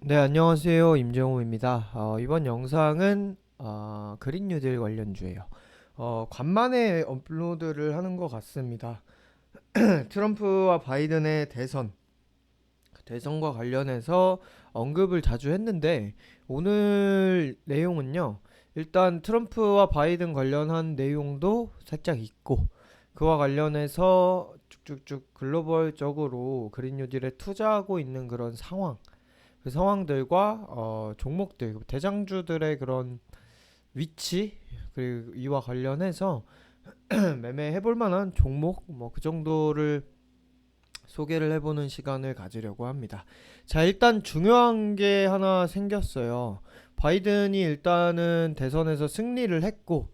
네, 안녕하세요. 임정호입니다. 이번 영상은 그린 뉴딜 관련주예요. 간만에 업로드를 하는 것 같습니다. 트럼프와 바이든의 대선과 관련해서 언급을 자주 했는데 오늘 내용은요. 일단 트럼프와 바이든 관련한 내용도 살짝 있고 그와 관련해서 쭉쭉쭉 글로벌적으로 그린 뉴딜에 투자하고 있는 그런 상황 그 상황들과 종목들, 대장주들의 그런 위치 그리고 이와 관련해서 매매해볼 만한 종목 뭐 그 정도를 소개를 해보는 시간을 가지려고 합니다. 자, 일단 중요한 게 하나 생겼어요. 바이든이 일단은 대선에서 승리를 했고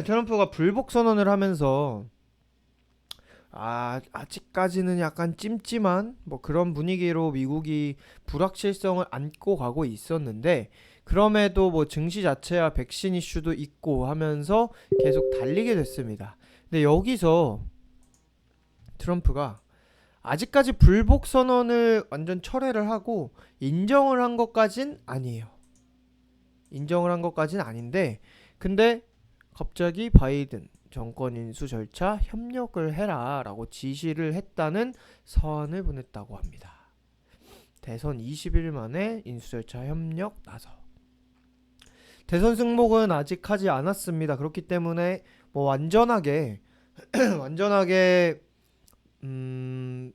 트럼프가 불복 선언을 하면서 아직까지는 약간 찜찜한 뭐 그런 분위기로 미국이 불확실성을 안고 가고 있었는데 그럼에도 뭐 증시 자체야 백신 이슈도 있고 하면서 계속 달리게 됐습니다. 근데 여기서 트럼프가 아직까지 불복 선언을 완전 철회를 하고 인정을 한 것까진 아니에요. 인정을 한 것까진 아닌데 근데 갑자기 바이든 정권 인수 절차 협력을 해라 라고 지시를 했다는 서한을 보냈다고 합니다. 대선 20일 만에 인수 절차 협력 나서 대선 승복은 아직 하지 않았습니다. 그렇기 때문에 뭐 완전하게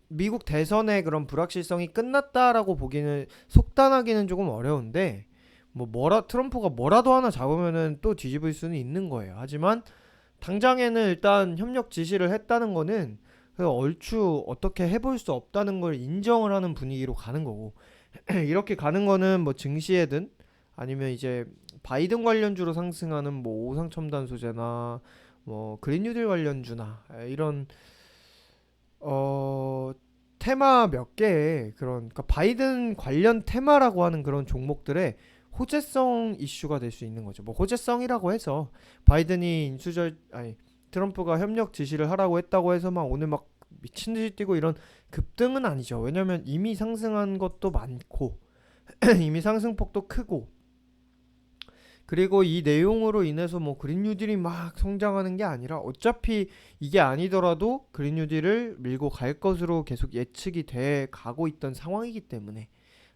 미국 대선의 그런 불확실성이 끝났다라고 보기는 속단하기는 조금 어려운데 뭐 트럼프가 뭐라도 하나 잡으면은 또 뒤집을 수는 있는 거예요. 하지만 당장에는 일단 협력 지시를 했다는 거는 얼추 어떻게 해볼 수 없다는 걸 인정을 하는 분위기로 가는 거고 이렇게 가는 거는 뭐 증시에든 아니면 이제 바이든 관련주로 상승하는 뭐 오상첨단 소재나 뭐 그린 뉴딜 관련주나 이런 어 테마 몇 개의 그런 그러니까 바이든 관련 테마라고 하는 그런 종목들의 호재성 이슈가 될 수 있는 거죠. 뭐 호재성이라고 해서 바이든이 인수절 아니 트럼프가 협력 지시를 하라고 했다고 해서 막 오늘 막 미친 듯이 뛰고 이런 급등은 아니죠. 왜냐면 이미 상승한 것도 많고 이미 상승폭도 크고 그리고 이 내용으로 인해서 뭐 그린 뉴딜이 막 성장하는 게 아니라 어차피 이게 아니더라도 그린 뉴딜을 밀고 갈 것으로 계속 예측이 돼 가고 있던 상황이기 때문에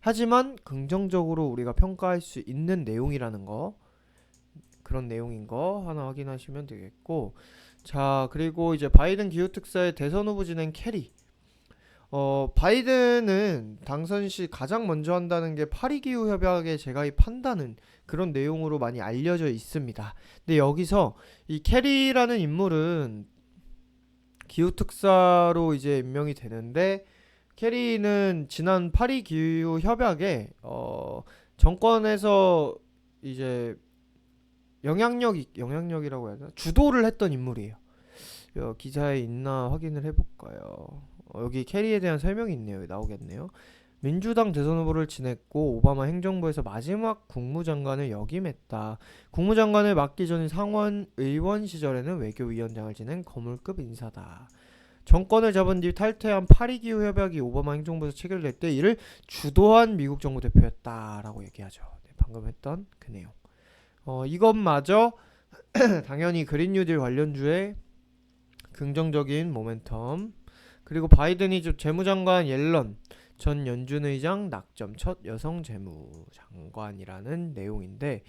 하지만 긍정적으로 우리가 평가할 수 있는 내용이라는 거 그런 내용인 거 하나 확인하시면 되겠고 자 그리고 이제 바이든 기후특사의 대선 후보 진행 캐리 바이든은 당선 시 가장 먼저 한다는 게 파리 기후 협약에 재가입한다는 그런 내용으로 많이 알려져 있습니다. 근데 여기서 이 캐리라는 인물은 기후 특사로 이제 임명이 되는데 캐리는 지난 파리 기후 협약에 정권에서 이제 영향력이라고 해야 되나? 주도를 했던 인물이에요. 기사에 있나 확인을 해볼까요? 여기 캐리에 대한 설명이 있네요. 나오겠네요. 민주당 대선 후보를 지냈고 오바마 행정부에서 마지막 국무장관을 역임했다. 국무장관을 맡기 전인 상원 의원 시절에는 외교위원장을 지낸 거물급 인사다. 정권을 잡은 뒤 탈퇴한 파리 기후 협약이 오바마 행정부에서 체결될 때 이를 주도한 미국 정부 대표였다라고 얘기하죠. 네, 방금 했던 그 내용. 이것마저 당연히 그린 뉴딜 관련주의 긍정적인 모멘텀 그리고 바이든이 재무장관 옐런 전 연준 의장 낙점 첫 여성 재무장관이라는 내용인데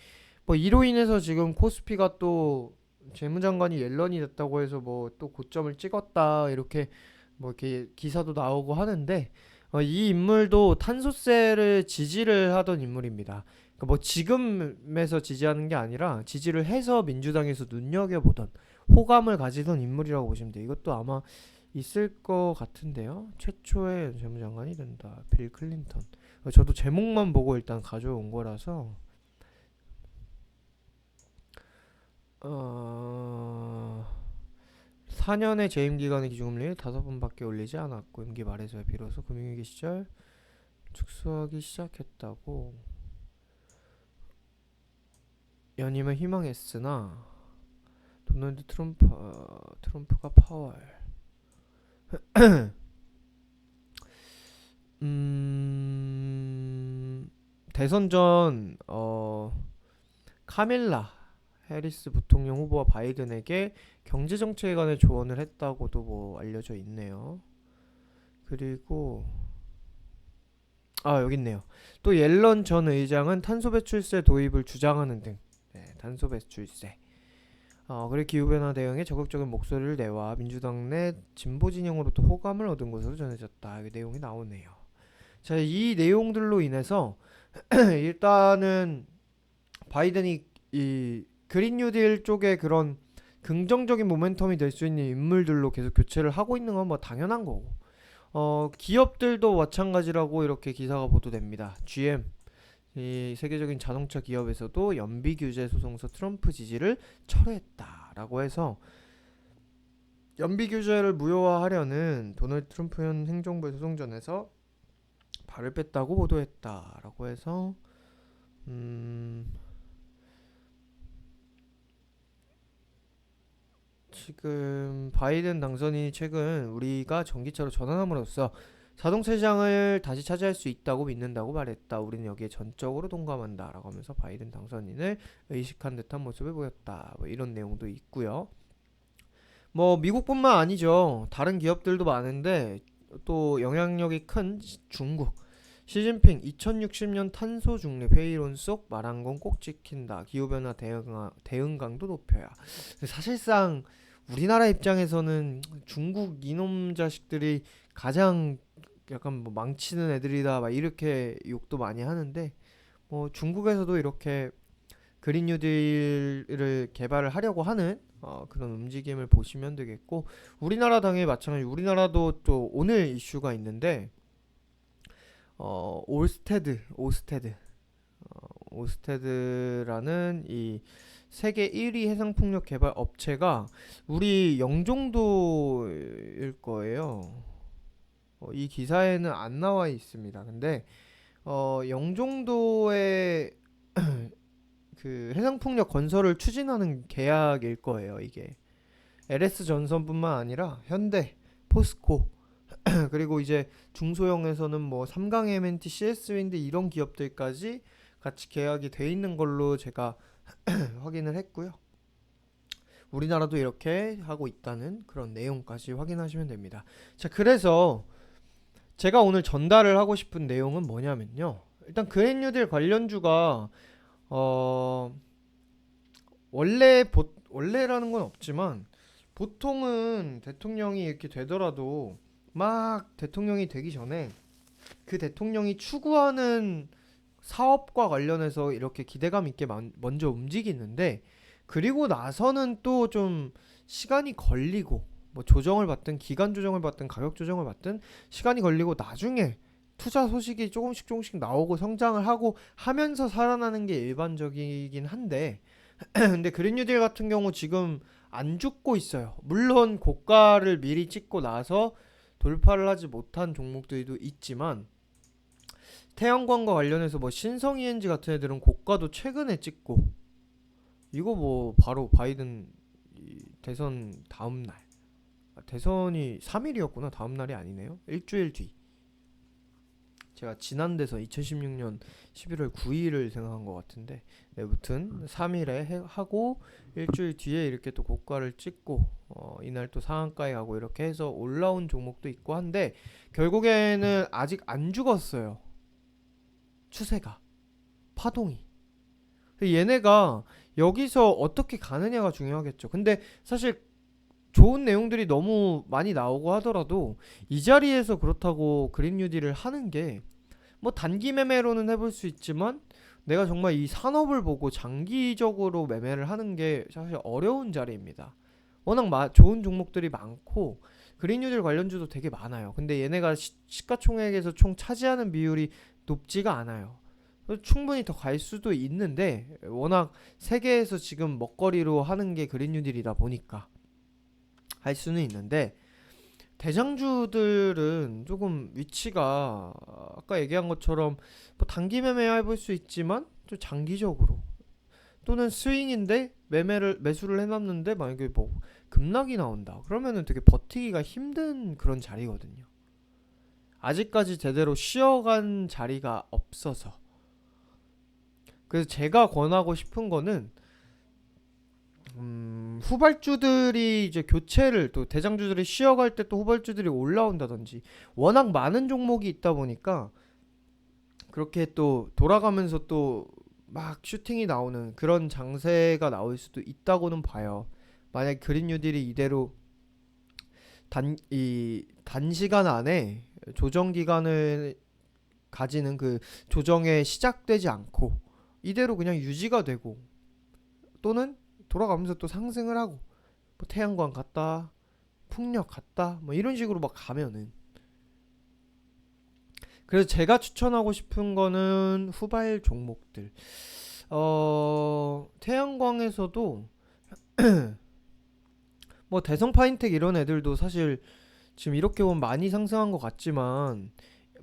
뭐 이로 인해서 지금 코스피가 또 재무장관이 옐런이 됐다고 해서 뭐 또 고점을 찍었다 이렇게 뭐 이렇게 기사도 나오고 하는데 이 인물도 탄소세를 지지를 하던 인물입니다. 그러니까 뭐 지금에서 지지하는 게 아니라 지지를 해서 민주당에서 눈여겨보던 호감을 가지던 인물이라고 보시면 돼요. 이것도 아마 있을 것 같은데요. 최초의 재무장관이 된다. 빌 클린턴. 저도 제목만 보고 일단 가져온 거라서 4년의 재임 기간의 기준금리를 5번밖에 올리지 않았고 임기 말에서야 비로소 금융위기 시절 축소하기 시작했다고 연임을 희망했으나 도널드 트럼프가 파월 대선 전 카밀라 해리스 부통령 후보와 바이든에게 경제 정책에 관해 조언을 했다고도 뭐 알려져 있네요. 그리고 여기 있네요. 또 옐런 전 의장은 탄소 배출세 도입을 주장하는 등 탄소 배출세 그리고 기후변화 대응에 적극적인 목소리를 내와 민주당 내 진보 진영으로부터 호감을 얻은 것으로 전해졌다. 이 내용이 나오네요. 자, 이 내용들로 인해서 일단은 바이든이 이 그린 뉴딜 쪽에 그런 긍정적인 모멘텀이 될 수 있는 인물들로 계속 교체를 하고 있는 건 뭐 당연한 거고, 기업들도 마찬가지라고 이렇게 기사가 보도됩니다. GM, 이 세계적인 자동차 기업에서도 연비 규제 소송서 트럼프 지지를 철회했다라고 해서 연비 규제를 무효화하려는 도널드 트럼프 현 행정부의 소송전에서 발을 뺐다고 보도했다라고 해서 지금 바이든 당선인이 최근 우리가 전기차로 전환함으로써 자동차 시장을 다시 차지할 수 있다고 믿는다고 말했다. 우리는 여기에 전적으로 동감한다. 라고 하면서 바이든 당선인을 의식한 듯한 모습을 보였다. 뭐 이런 내용도 있고요. 뭐 미국뿐만 아니죠. 다른 기업들도 많은데 또 영향력이 큰 중국. 시진핑 2060년 탄소 중립 회의론 속 말한 건 꼭 지킨다. 기후변화 대응 강도 높여야. 사실상 우리나라 입장에서는 중국 이놈 자식들이 가장 약간 뭐 망치는 애들이다 막 이렇게 욕도 많이 하는데, 뭐 중국에서도 이렇게 그린 뉴딜을 개발을 하려고 하는 그런 움직임을 보시면 되겠고, 우리나라 당연히 마찬가지. 우리나라도 또 오늘 이슈가 있는데 오스테드라는 이 세계 1위 해상풍력 개발 업체가 우리 영종도일 거예요. 이 기사에는 안 나와 있습니다. 근데 영종도에 그 해상풍력 건설을 추진하는 계약일 거예요. 이게 LS 전선뿐만 아니라 현대, 포스코 그리고 이제 중소형에서는 뭐 삼강 M&T, CS 윈드 이런 기업들까지 같이 계약이 돼 있는 걸로 제가 확인을 했고요. 우리나라도 이렇게 하고 있다는 그런 내용까지 확인하시면 됩니다. 자, 그래서 제가 오늘 전달을 하고 싶은 내용은 뭐냐면요. 일단 그린 뉴딜 관련주가 원래라는 건 없지만 보통은 대통령이 이렇게 되더라도 막 대통령이 되기 전에 그 대통령이 추구하는 사업과 관련해서 이렇게 기대감 있게 먼저 움직이는데, 그리고 나서는 또 좀 시간이 걸리고 뭐 조정을 받든 기간 조정을 받든 가격 조정을 받든 시간이 걸리고 나중에 투자 소식이 조금씩 나오고 성장을 하고 하면서 살아나는 게 일반적이긴 한데 근데 그린 뉴딜 같은 경우 지금 안 죽고 있어요. 물론 고가를 미리 찍고 나서 돌파를 하지 못한 종목들도 있지만, 태양광과 관련해서 뭐 신성 ENG 같은 애들은 고가도 최근에 찍고, 이거 뭐 바로 바이든 대선 다음날, 대선이 3일이었구나. 다음날이 아니네요. 일주일 뒤. 제가 지난 대선 2016년 11월 9일을 생각한 것 같은데, 네, 무튼 3일에 하고 일주일 뒤에 이렇게 또 고가를 찍고 이날 또 상한가에 가고 이렇게 해서 올라온 종목도 있고 한데, 결국에는 아직 안 죽었어요. 추세가, 파동이. 얘네가 여기서 어떻게 가느냐가 중요하겠죠. 근데 사실 좋은 내용들이 너무 많이 나오고 하더라도 이 자리에서 그렇다고 그린 뉴딜을 하는 게 뭐 단기 매매로는 해볼 수 있지만, 내가 정말 이 산업을 보고 장기적으로 매매를 하는 게 사실 어려운 자리입니다. 워낙 좋은 종목들이 많고 그린 뉴딜 관련주도 되게 많아요. 근데 얘네가 시가총액에서 총 차지하는 비율이 높지가 않아요. 충분히 더 갈 수도 있는데, 워낙 세계에서 지금 먹거리로 하는 게 그린 뉴딜이다 보니까 할 수는 있는데, 대장주들은 조금 위치가 아까 얘기한 것처럼 뭐 단기 매매 해볼 수 있지만 좀 장기적으로, 또는 스윙인데 매수를 해놨는데 만약에 뭐 급락이 나온다 그러면은 되게 버티기가 힘든 그런 자리거든요. 아직까지 제대로 쉬어간 자리가 없어서 그래서 제가 권하고 싶은 거는 후발주들이 이제 교체를 또 대장주들이 쉬어갈 때 또 후발주들이 올라온다든지 워낙 많은 종목이 있다 보니까 그렇게 또 돌아가면서 또 막 슈팅이 나오는 그런 장세가 나올 수도 있다고는 봐요. 만약 그린 뉴딜이 이대로 단시간 안에 조정 기간을 가지는 그 조정에 시작되지 않고 이대로 그냥 유지가 되고 또는 돌아가면서 또 상승을 하고 뭐 태양광 같다 풍력 같다 뭐 이런 식으로 막 가면은 그래서 제가 추천하고 싶은 거는 후발 종목들 태양광에서도 뭐 대성 파인텍 이런 애들도 사실 지금 이렇게 보면 많이 상승한 것 같지만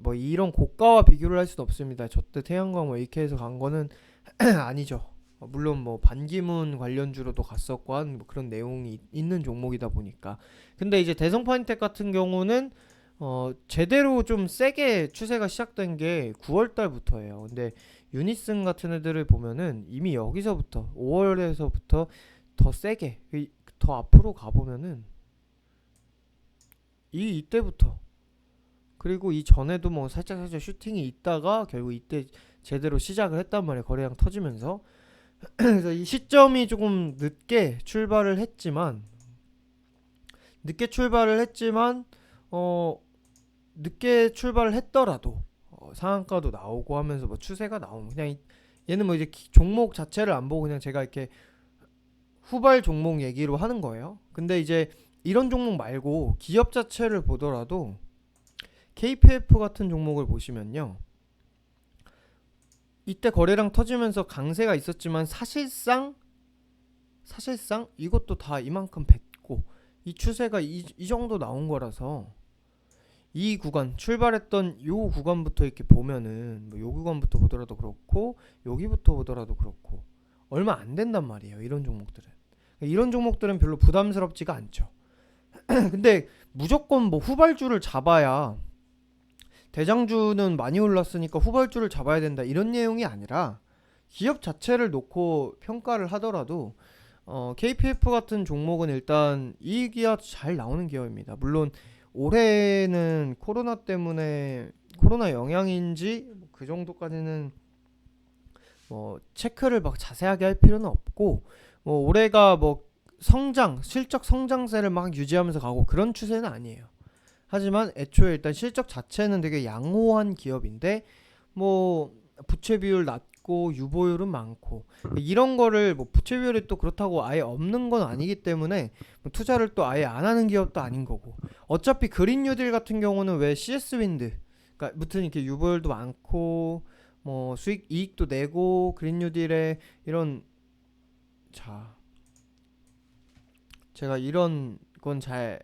뭐 이런 고가와 비교를 할 수는 없습니다. 저때 태양광 뭐 AK에서 간 거는 아니죠. 물론 뭐 반기문 관련주로도 갔었고 한 뭐 그런 내용이 있는 종목이다 보니까. 근데 이제 대성 파인텍 같은 경우는 제대로 좀 세게 추세가 시작된 게 9월 달부터예요. 근데 유니슨 같은 애들을 보면은 이미 여기서부터 5월에서부터 더 세게 더 앞으로 가보면은 이때부터 그리고 이 전에도 뭐 살짝 슈팅이 있다가 결국 이때 제대로 시작을 했단 말이에요. 거래량 터지면서. 그래서 이 시점이 조금 늦게 출발을 했지만 늦게 출발을 했더라도 상한가도 나오고 하면서 뭐 추세가 나오면 그냥 얘는 뭐 이제 종목 자체를 안 보고 그냥 제가 이렇게 후발 종목 얘기로 하는 거예요. 근데 이제 이런 종목 말고 기업 자체를 보더라도 KPF 같은 종목을 보시면요. 이때 거래량 터지면서 강세가 있었지만 사실상 이것도 다 이만큼 뱉고 이 추세가 이 정도 나온 거라서 이 구간 출발했던 요 구간부터 이렇게 보면은 뭐 요 구간부터 보더라도 그렇고 여기부터 보더라도 그렇고 얼마 안 된단 말이에요. 이런 종목들은 별로 부담스럽지가 않죠. 근데 무조건 뭐 후발주를 잡아야 대장주는 많이 올랐으니까 후발주를 잡아야 된다 이런 내용이 아니라 기업 자체를 놓고 평가를 하더라도 KPF 같은 종목은 일단 이익이 잘 나오는 기업입니다. 물론 올해는 코로나 때문에 코로나 영향인지 그 정도까지는 뭐 체크를 막 자세하게 할 필요는 없고 뭐 올해가 뭐 실적 성장세를 막 유지하면서 가고 그런 추세는 아니에요. 하지만 애초에 일단 실적 자체는 되게 양호한 기업인데 뭐 부채 비율 낮고 유보율은 많고 이런 거를 뭐 부채 비율이 또 그렇다고 아예 없는 건 아니기 때문에 뭐 투자를 또 아예 안 하는 기업도 아닌 거고 어차피 그린 뉴딜 같은 경우는 왜 CS 윈드 그러니까 무튼 이렇게 유보율도 많고 뭐 이익도 내고 그린 뉴딜에 이런 자 제가 이런 건 잘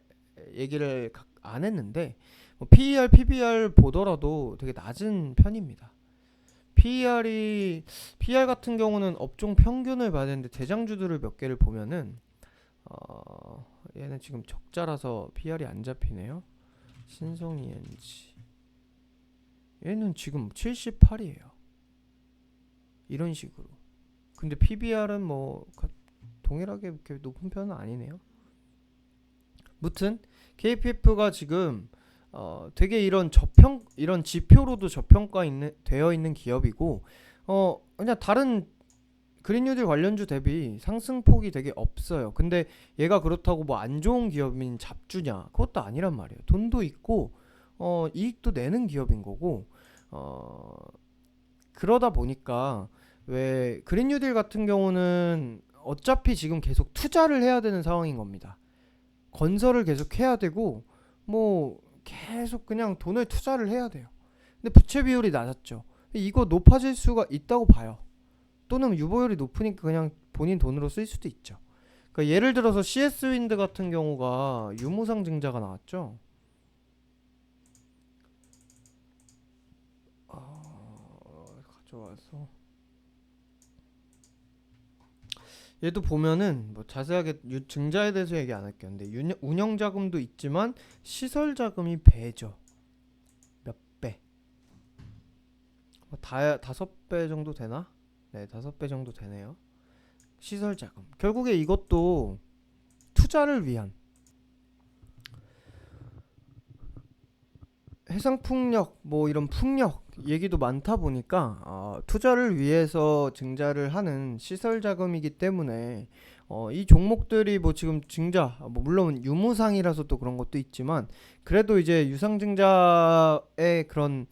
얘기를 안 했는데 뭐 PER, PBR 보더라도 되게 낮은 편입니다. PER 같은 경우는 업종 평균을 봐야 되는데 대장주들을 몇 개를 보면은 얘는 지금 적자라서 PER이 안 잡히네요. 신성 ENG 얘는 지금 78이에요. 이런 식으로. 근데 PBR은 뭐 동일하게 이렇게 높은 편은 아니네요. 무튼 KPF가 지금 되게 이런 지표로도 되어 있는 기업이고 그냥 다른 그린 뉴딜 관련주 대비 상승폭이 되게 없어요. 근데 얘가 그렇다고 뭐 안 좋은 기업인 잡주냐? 그것도 아니란 말이에요. 돈도 있고 이익도 내는 기업인 거고 그러다 보니까 왜 그린 뉴딜 같은 경우는 어차피 지금 계속 투자를 해야 되는 상황인 겁니다. 건설을 계속 해야 되고 뭐 계속 그냥 돈을 투자를 해야 돼요. 근데 부채 비율이 낮았죠. 이거 높아질 수가 있다고 봐요. 또는 유보율이 높으니까 그냥 본인 돈으로 쓸 수도 있죠. 그러니까 예를 들어서 CS 윈드 같은 경우가 유무상 증자가 나왔죠. 가져와서 얘도 보면은 뭐 자세하게 증자에 대해서 얘기 안 할게요. 근데 운영 자금도 있지만 시설 자금이 배죠. 몇 배? 뭐 5배 정도 되나? 네, 5배 정도 되네요. 시설 자금. 결국에 이것도 투자를 위한 해상풍력 뭐 이런 풍력 얘기도 많다 보니까 투자를 위해서 증자를 하는 시설 자금이기 때문에 이 종목들이 뭐 지금 증자 뭐 물론 유무상이라서 또 그런 것도 있지만 그래도 이제 유상증자의 그런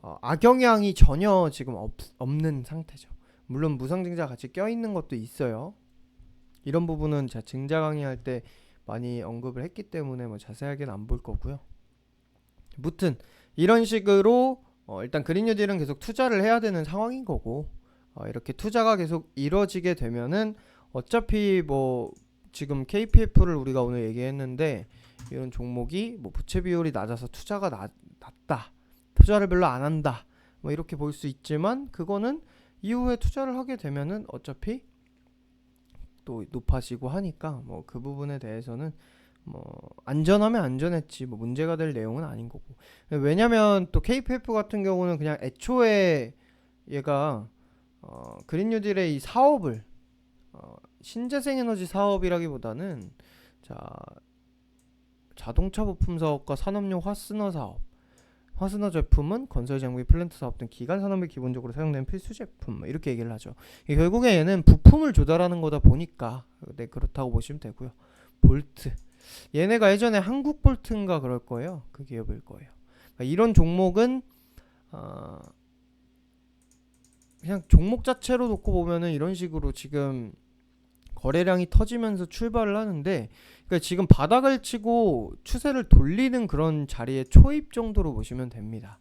악영향이 전혀 지금 없는 상태죠. 물론 무상증자 같이 껴있는 것도 있어요. 이런 부분은 제가 증자 강의할 때 많이 언급을 했기 때문에 뭐 자세하게는 안 볼 거고요. 무튼 이런 식으로 일단 그린 뉴딜은 계속 투자를 해야 되는 상황인 거고 이렇게 투자가 계속 이뤄지게 되면은 어차피 뭐 지금 KPF를 우리가 오늘 얘기했는데 이런 종목이 뭐 부채 비율이 낮아서 투자가 낮다, 투자를 별로 안 한다 뭐 이렇게 볼 수 있지만 그거는 이후에 투자를 하게 되면은 어차피 또 높아지고 하니까 뭐 그 부분에 대해서는 뭐 안전하면 안전했지 뭐 문제가 될 내용은 아닌 거고. 왜냐면 또 KPF 같은 경우는 그냥 애초에 얘가 그린 뉴딜의 이 사업을 신재생에너지 사업이라기보다는 자동차 부품 사업과 산업용 화스너 사업, 화스너 제품은 건설 장비, 플랜트 사업 등 기간 산업에 기본적으로 사용되는 필수 제품 이렇게 얘기를 하죠. 결국에 얘는 부품을 조달하는 거다 보니까 네, 그렇다고 보시면 되고요. 볼트, 얘네가 예전에 한국볼트인가 그럴 거예요. 그 기업일 거예요. 그러니까 이런 종목은 그냥 종목 자체로 놓고 보면은 이런 식으로 지금 거래량이 터지면서 출발을 하는데, 그러니까 지금 바닥을 치고 추세를 돌리는 그런 자리에 초입 정도로 보시면 됩니다.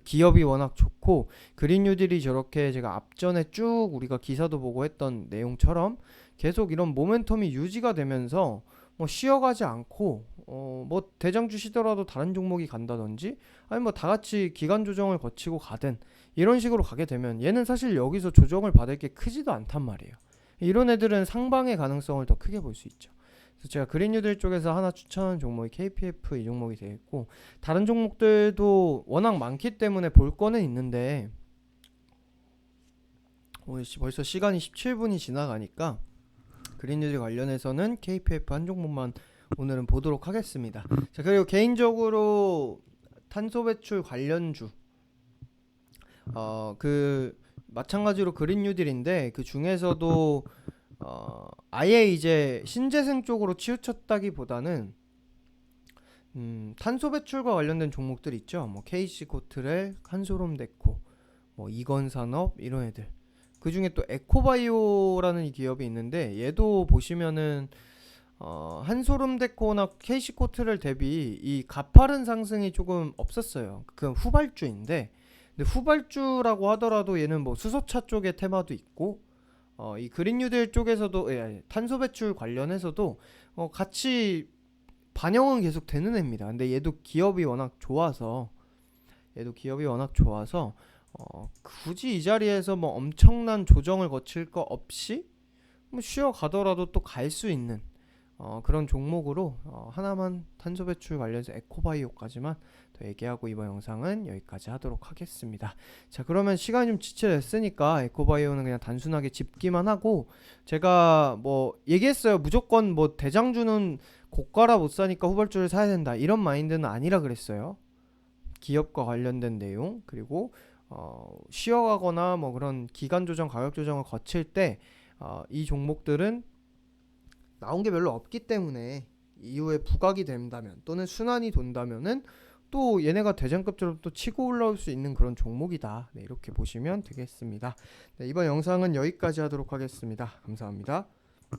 기업이 워낙 좋고 그린 뉴딜이 저렇게 제가 앞전에 쭉 우리가 기사도 보고 했던 내용처럼 계속 이런 모멘텀이 유지가 되면서 뭐 쉬어가지 않고 뭐 대장주 쉬더라도 다른 종목이 간다든지 아니 뭐 다같이 기간 조정을 거치고 가든 이런 식으로 가게 되면 얘는 사실 여기서 조정을 받을 게 크지도 않단 말이에요. 이런 애들은 상방의 가능성을 더 크게 볼 수 있죠. 그래서 제가 그린 뉴딜 쪽에서 하나 추천한 종목이 KPF 이 종목이 되겠고, 다른 종목들도 워낙 많기 때문에 볼 거는 있는데 오늘 벌써 시간이 17분이 지나가니까 그린 뉴딜 관련해서는 KPF 한 종목만 오늘은 보도록 하겠습니다. 자, 그리고 개인적으로 탄소 배출 관련주 그 마찬가지로 그린 뉴딜인데 그 중에서도 아예 이제 신재생 쪽으로 치우쳤다기보다는 탄소 배출과 관련된 종목들 있죠. 뭐 KC코트렐, 한솔홈데코, 뭐 이건산업 이런 애들. 그 중에 또 에코바이오라는 이 기업이 있는데 얘도 보시면은 한솔홈데코나 KC코트렐 대비 이 가파른 상승이 조금 없었어요. 그 후발주인데, 근데 후발주라고 하더라도 얘는 뭐 수소차 쪽의 테마도 있고 이 그린 뉴딜 쪽에서도 탄소 배출 관련해서도 같이 반영은 계속 되는 애입니다. 근데 얘도 기업이 워낙 좋아서 굳이 이 자리에서 뭐 엄청난 조정을 거칠 거 없이 뭐 쉬어 가더라도 또 갈 수 있는 그런 종목으로 하나만 탄소 배출 관련해서 에코바이오까지만 더 얘기하고 이번 영상은 여기까지 하도록 하겠습니다. 자, 그러면 시간이 좀 지체됐으니까 에코바이오는 그냥 단순하게 짚기만 하고, 제가 뭐 얘기했어요. 무조건 뭐 대장주는 고가라 못 사니까 후발주를 사야 된다 이런 마인드는 아니라 그랬어요. 기업과 관련된 내용, 그리고 쉬어가거나 뭐 그런 기간 조정, 가격 조정을 거칠 때 이 종목들은 나온 게 별로 없기 때문에 이후에 부각이 된다면 또는 순환이 돈다면은 또 얘네가 대장급처럼 또 치고 올라올 수 있는 그런 종목이다. 네, 이렇게 보시면 되겠습니다. 네, 이번 영상은 여기까지 하도록 하겠습니다. 감사합니다.